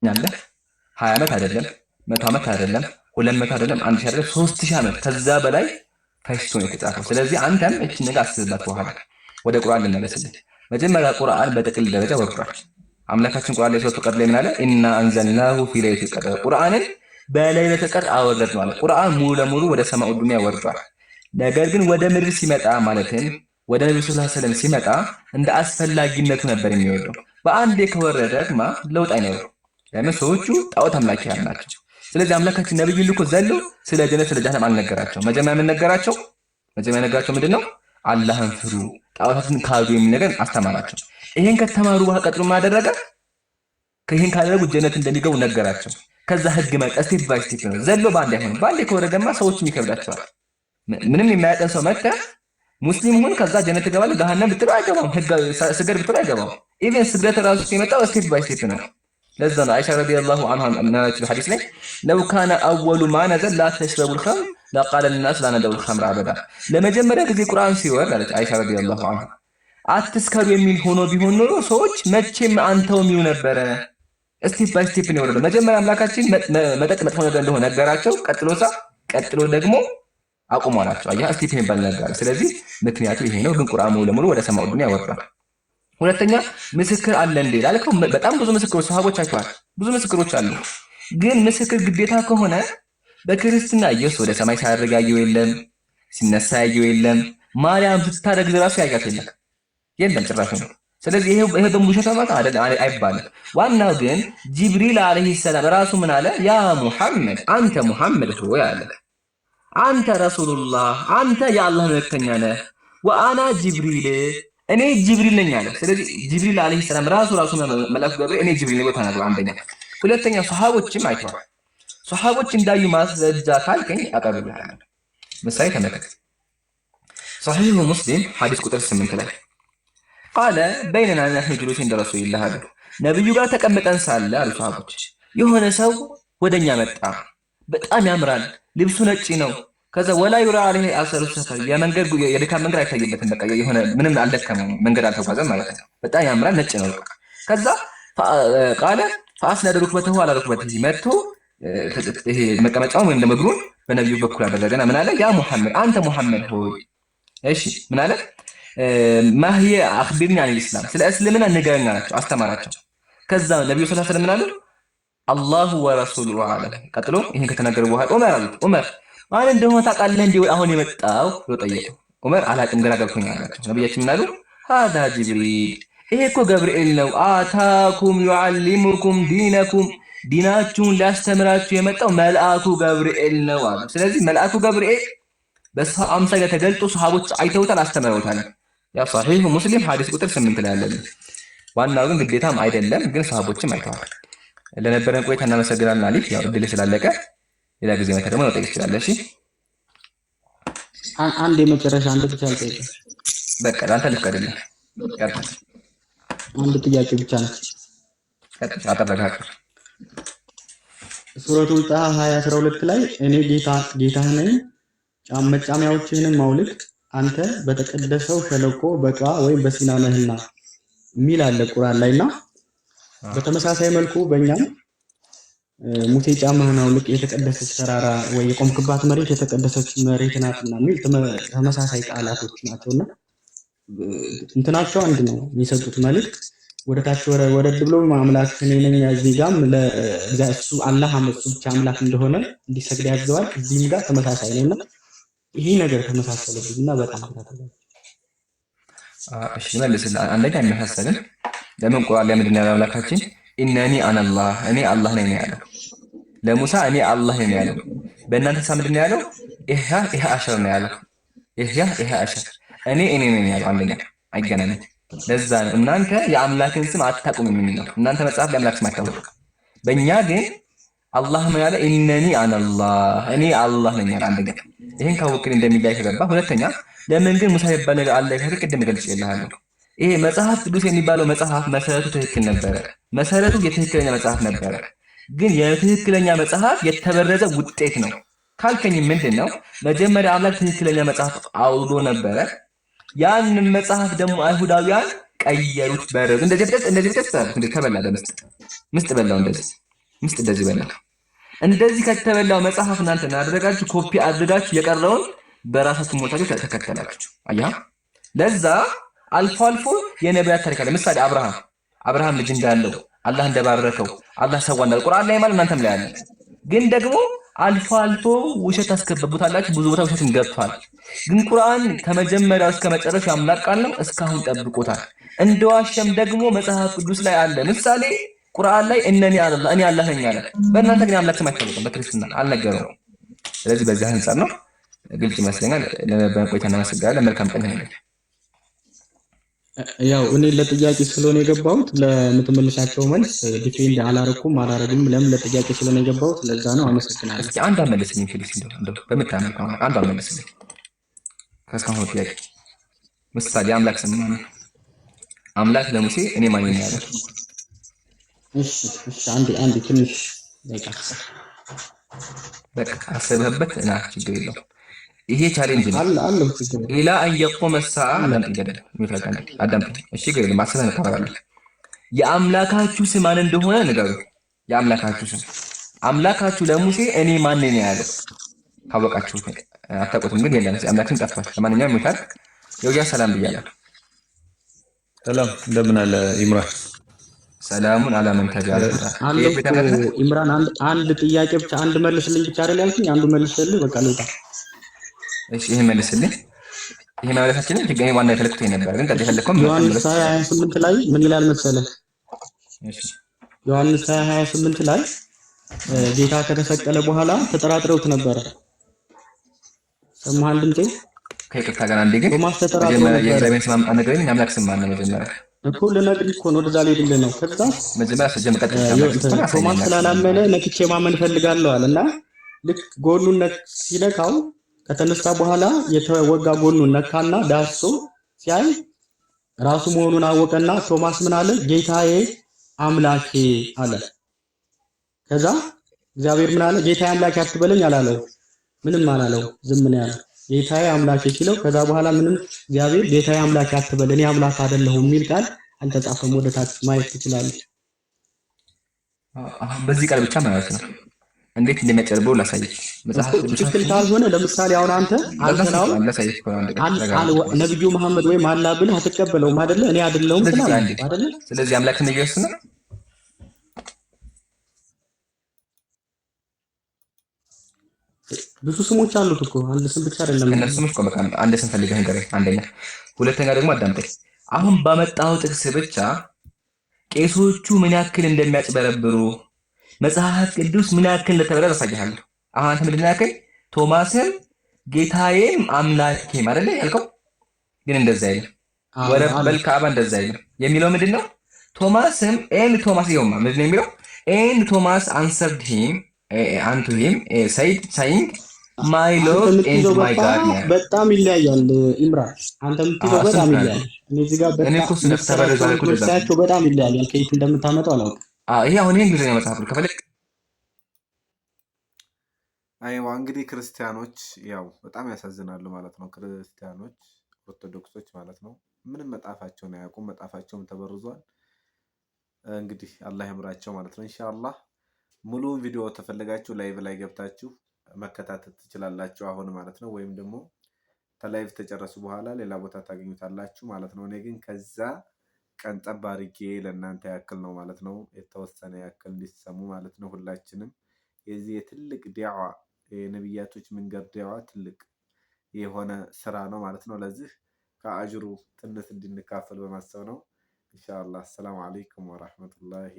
አለ 20 ዓመት አይደለም 100 ዓመት አይደለም 200 አይደለም 1000 አይደለም 3000 ዓመት ከዛ በላይ ፈጅቶ ነው የተጻፈው። ስለዚህ አንተም እቺን ነገር አስብባት። በኋላ ወደ ቁርአን ልንመለስልህ። መጀመሪያ ቁርአን በጥቅል ደረጃ ወርዷል። አምላካችን ቁርአን ላይ ሱረቱል ቀድር ላይ ምን አለ? ኢና አንዘልናሁ ፊ ለይለቲል ቀድር፣ ቁርአንን በለይለቱል ቀድር አወረድነው አለ። ቁርአን ሙሉ ለሙሉ ወደ ሰማኡ ዱንያ ወርዷል። ነገር ግን ወደ ምድር ሲመጣ ማለትም ወደ ነብዩ ሰለላሁ ዐለይሂ ወሰለም ሲመጣ እንደ አስፈላጊነቱ ነበር የሚወርደው። በአንዴ ከወረደማ ለውጥ አይኖርም። ለምን? ሰዎቹ ጣዖት አምላኪያን ናቸው። ስለዚህ አምላካችን ነብዩ ልኮ ዘሎ ስለ ጀነት ስለ ጀሃነም አልነገራቸው። መጀመሪያ ምን ነገራቸው? መጀመሪያ ነገራቸው ምንድነው? አላህን ፍሩ፣ ጣዖታትን ካዱ የሚል ነገር አስተማራቸው። ይሄን ከተማሩ በኋላ ቀጥሎ ማደረገ ከይሄን ካደረጉ ጀነት እንደሚገቡ ነገራቸው። ከዛ ህግ መጣ። ስቴፕ ባይ ስቴፕ ነው። ዘሎ ባንዴ አይሆንም። ባንዴ ከወረደማ ሰዎችም ይከብዳቸዋል። ምንም የማያውቀን ሰው መጣ ሙስሊም ሆነ ከዛ ጀነት ይገባል፣ ገሃነም ብትለው አይገባም፣ ህግ ስገድ ብትለው አይገባም። ኢቭን ስግደት ራሱ ሲመጣው ስቴፕ ባይ ስቴፕ ነው። ለዛ ነው አይሻ ረዲየላሁ ዐንሃ ምናለች ሐዲስ ላይ ለው ካነ አወሉ ማ ነዘል ላ ተሽረቡል ኸምር ለቃለ الناس ላ ነደውል ኸምር አበዳ። ለመጀመሪያ ጊዜ ቁርአን ሲወርድ አለች አይሻ ረዲየላሁ ዐንሃ አትስከሩ የሚል ሆኖ ቢሆን ኖሮ ሰዎች መቼም አንተው የሚሉ ነበረ። ስቴፕ ባይ ስቴፕ ነው የወረደው። መጀመሪያ አምላካችን መጠጥ መጥፎ ነገር እንደሆነ ነገራቸው። ቀጥሎ ደግሞ አቁሙ አላቸው። አያ ስቴፕ የሚባል ነገር። ስለዚህ ምክንያቱ ይሄ ነው። ግን ቁርአን ሙሉ ለሙሉ ወደ ሰማኡ ዱንያ ወርዷል። ሁለተኛ ምስክር አለ እንዴ ላልከው፣ በጣም ብዙ ምስክሮች ሰሃቦች አይተዋል። ብዙ ምስክሮች አሉ። ግን ምስክር ግዴታ ከሆነ በክርስትና ኢየሱስ ወደ ሰማይ ሲያደርግ ያየው የለም፣ ሲነሳ ያየው የለም፣ ማርያም ስታረግዝ ራሱ ያያት የለም ጭራሽ ነው። ስለዚህ ይሄ በሙሉ ሸተማት አይባልም። ዋናው ግን ጅብሪል አለይሂ ሰላም ራሱ ምን አለ? ያ ሙሐመድ አንተ ሙሐመድ ሆይ አለ፣ አንተ ረሱሉላህ አንተ የአላህ መልእክተኛ ነህ፣ ወአና ጅብሪል እኔ ጅብሪል ነኝ አለ። ስለዚህ ጅብሪል አለይሂ ሰላም ራሱ መልአኩ ገብርኤል እኔ ጅብሪል ነኝ ተናግሯል። አንደኛ። ሁለተኛ ሱሐቦችም አይተዋል። ሱሐቦች እንዳዩ ማስረጃ ካልከኝ አቀርብልሃለሁ። ምሳሌ ተመልከት። ሰሒሁ ሙስሊም ሐዲስ ቁጥር 8 ላይ ቃለ በይነና ነሕኑ ጁሉሱን እንደ ረሱሊላህ አሉ። ነብዩ ጋር ተቀምጠን ሳለ አሉ ሱሐቦች የሆነ ሰው ወደኛ መጣ። በጣም ያምራል፣ ልብሱ ነጭ ነው። ከዛ ወላ ዩራ አለይሂ አሰሩ ሰፈር የድካም መንገድ አይታይበትም። በቃ የሆነ ምንም አልደከመም፣ መንገድ አልተጓዘም ማለት ነው። በጣም ያምራል፣ ነጭ ነው። ከዛ ቃለ ፈአስነደ ሩክበተሁ አላ ሩክበቲሂ መጥቶ ይሄ መቀመጫውን ወይም ደግሞ እግሩን በነብዩ በኩል አደረገና ምን አለ? ያ ሙሐመድ አንተ ሙሐመድ ሆይ እሺ ምን አለ? ማህየ አኽቢርኒ አን ልእስላም ስለ እስልምና ንገረኝ አላቸው፣ አስተማራቸው። ከዛ ነብዩ ሰለላሁ ዐለይሂ ወሰለም ምን አሉ? አላሁ ወረሱሉሁ አለ። ቀጥሎ ይሄን ከተናገሩ በኋላ ዑመር አሉት፣ ዑመር ማን እንደሆነ ታውቃለህ እንዴ አሁን የመጣው ብሎ ጠየቀው። ዑመር አላቅም ግራ ገብቶኛል አላቸው። ነብያችን ምን አሉ? ሃዳ ጅብሪል ይሄ እኮ ገብርኤል ነው። አታኩም ዩዓሊሙኩም ዲነኩም ዲናችሁን ሊያስተምራችሁ የመጣው መልአኩ ገብርኤል ነው አሉ። ስለዚህ መልአኩ ገብርኤል በሰው አምሳያ ተገልጦ ሰሃቦች አይተውታል፣ አስተምረውታል። ያ ሰሒህ ሙስሊም ሐዲስ ቁጥር 8 ላይ ያለ። ዋናው ግን ግዴታም አይደለም፣ ግን ሰሃቦችም አይተዋል። ለነበረን ቆይታ እናመሰግናለን። አሊፍ ያው እድል ስላለቀ ሌላ ጊዜ መከረ ነው ጠይቅ ይችላል። እሺ አንድ የመጨረሻ አንድ ብቻ ልጠይቅ። በቃ ላንተ ልፍቀድልህ። አንድ ጥያቄ ብቻ ነው። አጠረጋጋ ሱረቱል ጣሃ 20:12 ላይ እኔ ጌታህ ነኝ መጫሚያዎችህንም አውልቅ አንተ በተቀደሰው ሸለቆ በጧ ወይም በሲና ነህና የሚል አለ ቁርአን ላይና በተመሳሳይ መልኩ በእኛም ሙሴ ጫማህን አውልቅ የተቀደሰች ተራራ ወይ የቆምክባት መሬት የተቀደሰች መሬት ናትና የሚል ተመሳሳይ ቃላቶች ናቸውና እንትናቸው አንድ ነው። የሚሰጡት መልእክት ወደታች ወረድ ብሎ አምላክ እኔ ነኝ እዚህ ጋርም ለእሱ አላህ እሱ ብቻ አምላክ እንደሆነ እንዲሰግድ ያዘዋል። እዚህም ጋር ተመሳሳይ ነውና ይሄ ነገር ተመሳሰለብኝና በጣም ተታተለ። እሺ መልስልህ። አንደኛ የሚመሳሰልን ለምን ቁርአን ላይ ምንድን ነው ያለው? አምላካችን ኢነኒ አነላህ እኔ አላህ ነኝ ያለው። ለሙሳ እኔ አላህ ነኝ ያለው። በእናንተ ሳ ምንድን ነው ያለው? ኢህ አሸር ነው ያለው። ኢህ አሸር እኔ ነኝ ያለው። አንደኛ አይገናኝም። ለዛ ነው እናንተ የአምላክን ስም አታውቁም የሚለው። እናንተ መጽሐፍ ለአምላክ ስም አታውቁም። በእኛ ግን አላህ ነው ያለ ኢነኒ አነላህ እኔ አላህ ነኝ ያለው። አንደኛ ይሄን ካወቅን እንደሚላይ ከገባ። ሁለተኛ ለምን ግን ሙሳ ይባል ነገር አለ ከቅድም ገልጬልሃለሁ። ይሄ መጽሐፍ ቅዱስ የሚባለው መጽሐፍ መሰረቱ ትክክል ነበረ። መሰረቱ የትክክለኛ መጽሐፍ ነበረ። ግን የትክክለኛ መጽሐፍ የተበረዘ ውጤት ነው ካልከኝ ምንድን ነው? መጀመሪያ አምላክ ትክክለኛ መጽሐፍ አውሎ ነበረ። ያንን መጽሐፍ ደግሞ አይሁዳውያን ቀየሩት፣ በረዙ። እንደዚህ ተበላ ምስጥ በላው እንደዚህ ምስጥ እንደዚህ በላ። እንደዚህ ከተበላው መጽሐፍ እናንተ አደረጋችሁ ኮፒ አድርጋችሁ የቀረውን በራሳችሁ ሞታችሁ ተከተላችሁ። አያ ለዛ አልፎ አልፎ የነቢያት ታሪክ አለ። ምሳሌ አብርሃም ልጅ እንዳለው አላህ እንደባረከው አላህ ሰዋ እንዳለ ቁርአን ላይ ማለት እናንተም ላይ አለ። ግን ደግሞ አልፎ አልፎ ውሸት ታስገቡታላችሁ። ብዙ ቦታ ውሸትን ገብቷል። ግን ቁርአን ከመጀመሪያው እስከ መጨረሻው አምላክ ቃል ነው፣ እስካሁን ጠብቆታል። እንደዋሸም ደግሞ መጽሐፍ ቅዱስ ላይ አለ። ምሳሌ ቁርአን ላይ እኔ አላህ ነኝ አለ። በእናንተ ግን አምላክ ስም አይታወቅም፣ በክርስትና አልነገረውም። ስለዚህ በዚህ አንፃር ነው ግልጽ ይመስለኛል። ለነበረን ቆይታ እናመሰግናለን። መልካም ቀን ይሁንልን። ያው እኔ ለጥያቄ ስለሆነ የገባሁት ለምትመልሳቸው መልስ ዲፌንድ አላረኩም አላረግም ለምን ለጥያቄ ስለሆነ የገባሁት ለዛ ነው። አመሰግናለሁ። እስኪ አንድ አመልስልኝ ፊሊክስ፣ እንደው በምታመልክ አንድ አመልስልኝ ከእስካሁን ጥያቄ። ምሳሌ አምላክ ስም ማን ነው? አምላክ ለሙሴ እኔ ማን ነኝ ያለ? እሺ አንዴ ትንሽ በቃ አስበህበት እና ችግር የለውም። ይሄ ቻሌንጅ ነው ኢላ አን የቁመ ሰዓ አዳምጥ። እሺ ገይል ማሰብ ነው። የአምላካችሁ ስም ማን እንደሆነ ንገሩ። የአምላካችሁ ስም አምላካችሁ ለሙሴ እኔ ማን ነኝ ያለው ካወቃችሁ አታውቁትም፣ ግን የለም አምላክን ጠፋች። ለማንኛውም ይታል የውያ ሰላም ብያለሁ። ሰላም እንደምን አለ ኢምራን? ሰላሙን አላመን ተጃለ ኢምራን አንድ ጥያቄ ብቻ አንድ መልስልኝ ብቻ አይደል ያልኩኝ? አንዱ መልስልኝ በቃ ልውጣ። እሺ ይሄ መልስልኝ። ይሄ ማለታችንን ችግር ዋና የፈለኩት ነበር፣ ግን ቀጥታ ፈለኩም። ዮሐንስ 28 ላይ ምን ይላል መሰለህ? እሺ ዮሐንስ 28 ላይ ጌታ ከተሰቀለ በኋላ ተጠራጥረውት ነበረ። ሰማሃል ድምጼ? ከይቅርታ ጋር አንዴ ግን የእግዚአብሔር ስም አነገረኝ። አምላክ ስም ማን ነው? መጀመሪያ እኮ ልነግርህ እኮ ነው፣ ወደዛ ልሄድልህ ነው። ከዛ መጀመሪያ ሰጀም ቶማስ ስላላመነ ነክቼ ማመን ፈልጋለሁ አለና ልክ ጎኑን ሲነካው ከተነሳ በኋላ የተወጋ ጎኑን ነካና ዳሶ ሲያይ ራሱ መሆኑን አወቀና ቶማስ ምን አለ? ጌታዬ አምላኬ አለ። ከዛ እግዚአብሔር ምን አለ? ጌታዬ አምላኬ አትበለኝ አላለው። ምንም አላለው፣ ዝም ነው ያለው። ጌታዬ አምላኬ ሲለው ከዛ በኋላ ምንም እግዚአብሔር ጌታዬ አምላኬ አትበል እኔ አምላክ አይደለሁም የሚል ቃል አልተጻፈም። ወደ ታች ማየት ትችላለህ። በዚህ ቃል ብቻ ማለት ነው እንዴት እንደሚያጨርበው ላሳይሽ። መጽሐፍ ትክክል ካልሆነ ለምሳሌ አሁን አንተ ነብዩ መሐመድ ወይም አላህ ብለህ አትቀበለውም አይደለ? እኔ አይደለሁም ትላለህ አይደለ? ስለዚህ አምላክ ነው ይወስና ብዙ ስሞች አሉት እኮ አንድ ስም ብቻ አይደለም። እነሱ ስሞች ቆመ አንድ ስም ፈልገህ ንገረኝ። አንደኛ፣ ሁለተኛ ደግሞ አዳምጠኝ። አሁን ባመጣው ጥቅስ ብቻ ቄሶቹ ምን ያክል እንደሚያጭበረብሩ መጽሐፍ ቅዱስ ምን ያክል እንደተበረረ አሳይሃለሁ። አሁን አንተ ምንድን ነው ያልከኝ? ቶማስም ጌታዬም አምላኬም አይደለ ያልከው? ግን እንደዛ አይደለም። ወረበል ካዕባ እንደዛ አይደለም የሚለው ምንድን ነው? ቶማስም ኤንድ ቶማስ ይኸውማ ምንድን ነው የሚለው? ኤንድ ቶማስ አንሰርድ ሂም አንቱ ሂም ሳይንግ ማይ ሎርድ ኤንድ ማይ ጋድ ነው። በጣም ይለያያል ኢምራን፣ አንተ የምትለው በጣም ይለያያል። እዚህ ጋር በጣም ይለያያል። ከየት እንደምታመጣው አላውቅም። ይሄ አሁን ይሄ እንግሊዝኛ መጽሐፍ ነው ከፈለክ። አይዋ እንግዲህ ክርስቲያኖች ያው በጣም ያሳዝናሉ ማለት ነው። ክርስቲያኖች ኦርቶዶክሶች ማለት ነው ምንም መጣፋቸውን አያውቁም። መጣፋቸውም ተበርዟል። እንግዲህ አላህ ይምራቸው ማለት ነው። ኢንሻአላህ ሙሉውን ቪዲዮ ተፈልጋችሁ ላይቭ ላይ ገብታችሁ መከታተል ትችላላችሁ አሁን ማለት ነው። ወይም ደግሞ ተላይቭ ተጨረሱ በኋላ ሌላ ቦታ ታገኙታላችሁ ማለት ነው። እኔ ግን ከዛ ቀን ጠብ አድርጌ ለእናንተ ያክል ነው ማለት ነው። የተወሰነ ያክል እንዲሰሙ ማለት ነው። ሁላችንም የዚህ የትልቅ ዲዕዋ የነቢያቶች መንገድ ዲዕዋ ትልቅ የሆነ ስራ ነው ማለት ነው። ለዚህ ከአጅሩ ትንሽ እንድንካፈል በማሰብ ነው። ኢንሻአላህ። ሰላም አለይኩም ወራህመቱላሂ